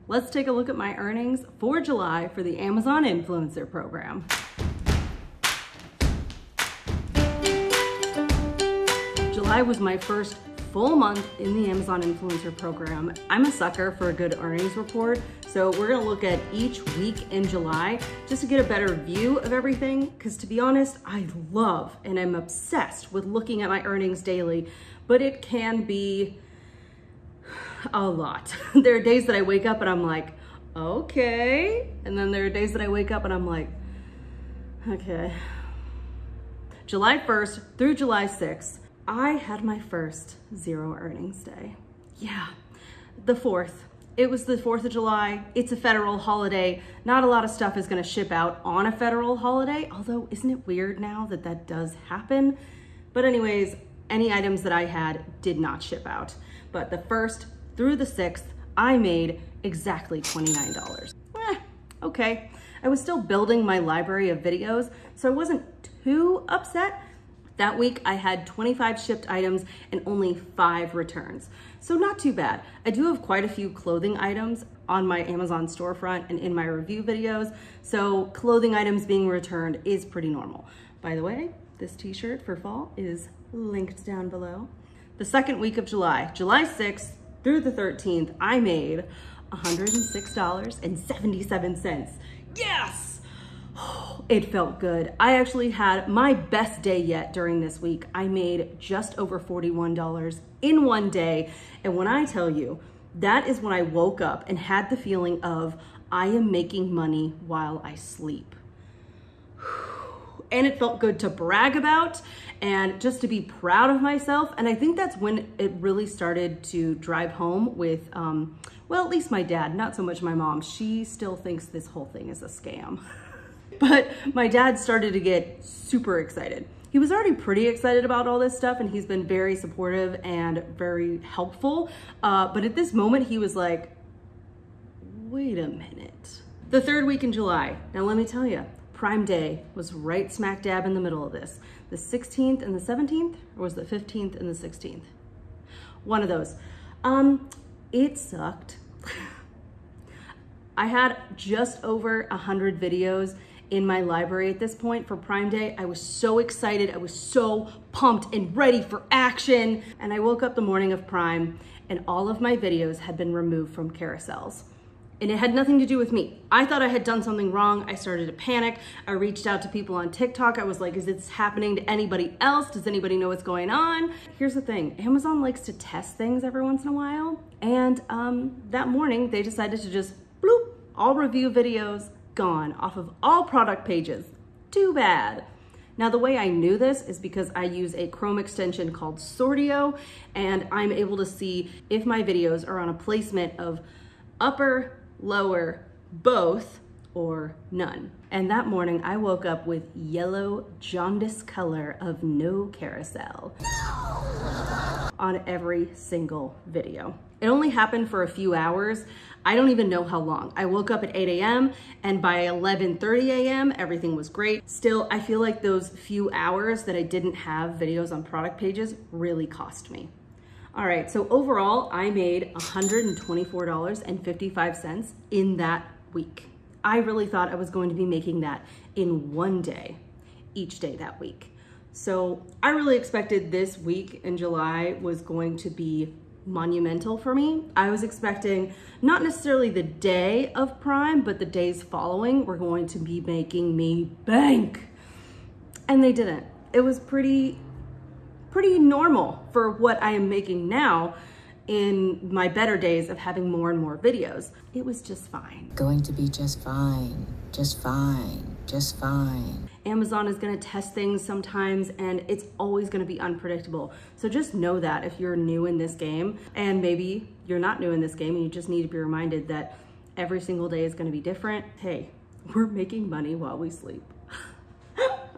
let's take a look at my earnings for July for the Amazon Influencer Program. July was my first full month in the Amazon Influencer Program. I'm a sucker for a good earnings report, so we're gonna look at each week in July just to get a better view of everything, because to be honest, I love and I'm obsessed with looking at my earnings daily, but it can be a lot. There are days that I wake up and I'm like, okay, and then there are days that I wake up and I'm like, okay. July 1st through July 6th, I had my first zero earnings day. Yeah, the 4th. It was the 4th of July. It's a federal holiday. Not a lot of stuff is gonna ship out on a federal holiday, although isn't it weird now that that does happen? But anyways, any items that I had did not ship out. But the 1st through the 6th, I made exactly $29. Okay. I was still building my library of videos, so I wasn't too upset. That week I had 25 shipped items and only 5 returns. So not too bad. I do have quite a few clothing items on my Amazon storefront and in my review videos. So clothing items being returned is pretty normal. By the way, this t-shirt for fall is linked down below. The second week of July, July 6th through the 13th, I made $106.77. Yes! It felt good. I actually had my best day yet during this week. I made just over $41 in one day. And when I tell you, that is when I woke up and had the feeling of, I am making money while I sleep. And it felt good to brag about and just to be proud of myself. And I think that's when it really started to drive home with, well, at least my dad, not so much my mom. She still thinks this whole thing is a scam. But my dad started to get super excited. He was already pretty excited about all this stuff and he's been very supportive and very helpful. But at this moment he was like, wait a minute. The 3rd week in July, now let me tell you, Prime Day was right smack dab in the middle of this. The 16th and the 17th, or was the 15th and the 16th? One of those. It sucked. I had just over 100 videos in my library at this point for Prime Day. I was so excited. I was so pumped and ready for action. And I woke up the morning of Prime and all of my videos had been removed from carousels. And it had nothing to do with me. I thought I had done something wrong. I started to panic. I reached out to people on TikTok. I was like, is this happening to anybody else? Does anybody know what's going on? Here's the thing, Amazon likes to test things every once in a while. And that morning they decided to just bloop, all review videos gone off of all product pages. Too bad. Now the way I knew this is because I use a Chrome extension called Sortio, and I'm able to see if my videos are on a placement of upper, lower, both, or none. And that morning I woke up with yellow jaundice color of no carousel on every single video. It only happened for a few hours. I don't even know how long. I woke up at 8 a.m. and by 11:30 a.m. everything was great. Still, I feel like those few hours that I didn't have videos on product pages really cost me. All right, so overall, I made $124.55 in that week. I really thought I was going to be making that in one day, each day that week. So I really expected this week in July was going to be monumental for me. I was expecting not necessarily the day of Prime, but the days following were going to be making me bank. And they didn't. It was pretty normal for what I am making now in my better days of having more and more videos. It was just fine. Going to be just fine, just fine, just fine. Amazon is gonna test things sometimes and it's always gonna be unpredictable. So just know that if you're new in this game, and maybe you're not new in this game and you just need to be reminded that every single day is gonna be different. Hey, we're making money while we sleep.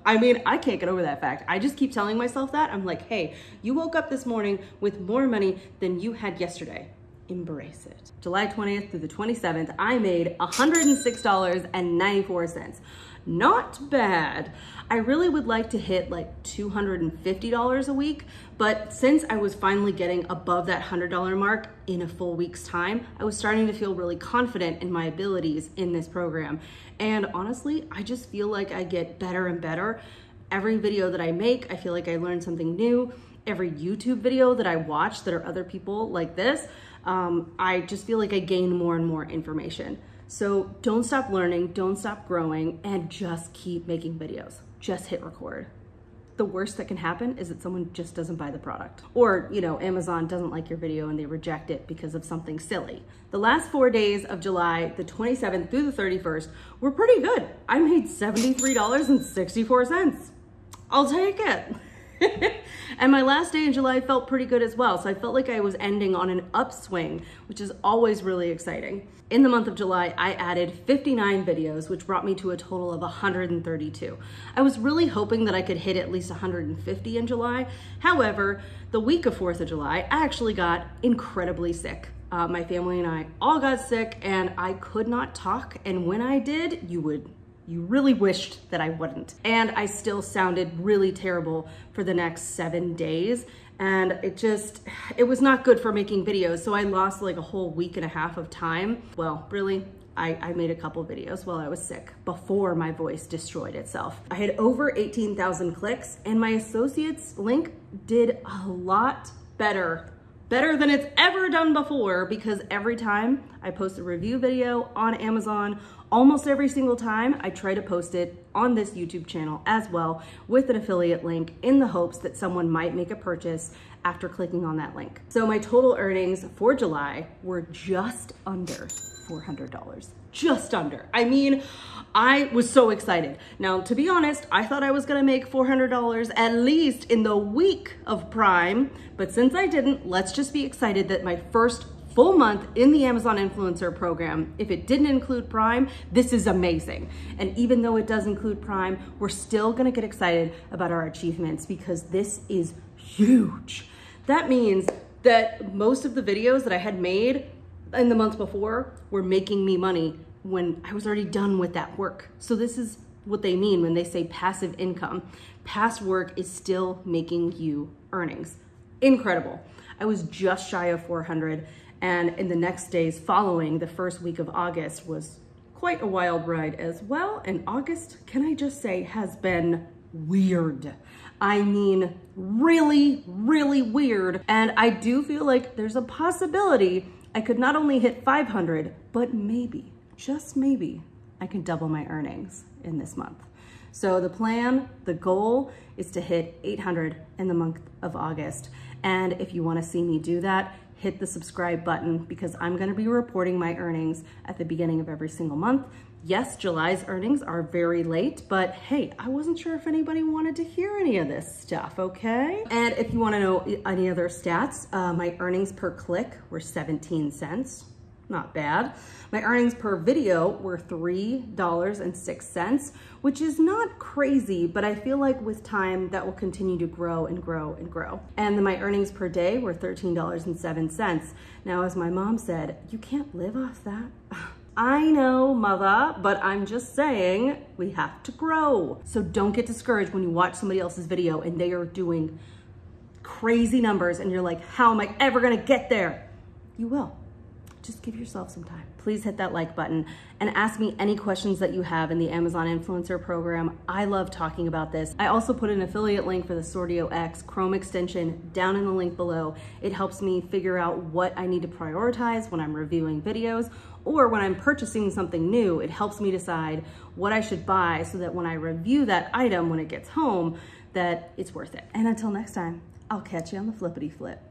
I mean, I can't get over that fact. I just keep telling myself that. I'm like, hey, you woke up this morning with more money than you had yesterday. embrace it. July 20th through the 27th, I made $106.94. Not bad. I really would like to hit like $250 a week, but since I was finally getting above that $100 mark in a full week's time, I was starting to feel really confident in my abilities in this program. And honestly, I just feel like I get better and better. Every video that I make, I feel like I learn something new. Every YouTube video that I watch that are other people like this, I just feel like I gain more and more information. So don't stop learning, don't stop growing, and just keep making videos. Just hit record. The worst that can happen is that someone just doesn't buy the product. Or, you know, Amazon doesn't like your video and they reject it because of something silly. The last 4 days of July, the 27th through the 31st, were pretty good. I made $73.64. I'll take it. And my last day in July felt pretty good as well. So I felt like I was ending on an upswing, which is always really exciting. In the month of July, I added 59 videos, which brought me to a total of 132. I was really hoping that I could hit at least 150 in July. However, the week of 4th of July, I actually got incredibly sick. My family and I all got sick and I could not talk. And when I did, you really wished that I wouldn't. And I still sounded really terrible for the next 7 days. And it was not good for making videos. So I lost like a whole week and a half of time. Well, really, I made a couple videos while I was sick before my voice destroyed itself. I had over 18,000 clicks and my associates link did a lot better than it's ever done before, because every time I post a review video on Amazon, almost every single time I try to post it on this YouTube channel as well with an affiliate link in the hopes that someone might make a purchase after clicking on that link. So my total earnings for July were just under $400. Just under. I mean, I was so excited. Now, to be honest, I thought I was gonna make $400 at least in the week of Prime, but since I didn't, let's just be excited that my first full month in the Amazon Influencer Program, if it didn't include Prime, this is amazing. And even though it does include Prime, we're still gonna get excited about our achievements because this is huge. That means that most of the videos that I had made in the month before were making me money when I was already done with that work. So this is what they mean when they say passive income. Past work is still making you earnings. Incredible. I was just shy of 400, and in the next days following, the first week of August was quite a wild ride as well. And August, can I just say, has been weird. I mean, really, really weird. And I do feel like there's a possibility I could not only hit 500, but maybe, just maybe, I can double my earnings in this month. So the plan, the goal is to hit 800 in the month of August. And if you wanna see me do that, hit the subscribe button because I'm gonna be reporting my earnings at the beginning of every single month. Yes, July's earnings are very late, but hey, I wasn't sure if anybody wanted to hear any of this stuff, okay? And if you wanna know any other stats, my earnings per click were 17 cents. Not bad. My earnings per video were $3.06, which is not crazy, but I feel like with time that will continue to grow and grow and grow. And then my earnings per day were $13.07. Now, as my mom said, you can't live off that. I know, mother, but I'm just saying we have to grow. So don't get discouraged when you watch somebody else's video and they are doing crazy numbers and you're like, how am I ever gonna get there? You will. Just give yourself some time. Please hit that like button and ask me any questions that you have in the Amazon Influencer Program. I love talking about this. I also put an affiliate link for the Sortio X Chrome extension down in the link below. It helps me figure out what I need to prioritize when I'm reviewing videos, or when I'm purchasing something new, it helps me decide what I should buy so that when I review that item when it gets home, that it's worth it. And until next time, I'll catch you on the flippity flip.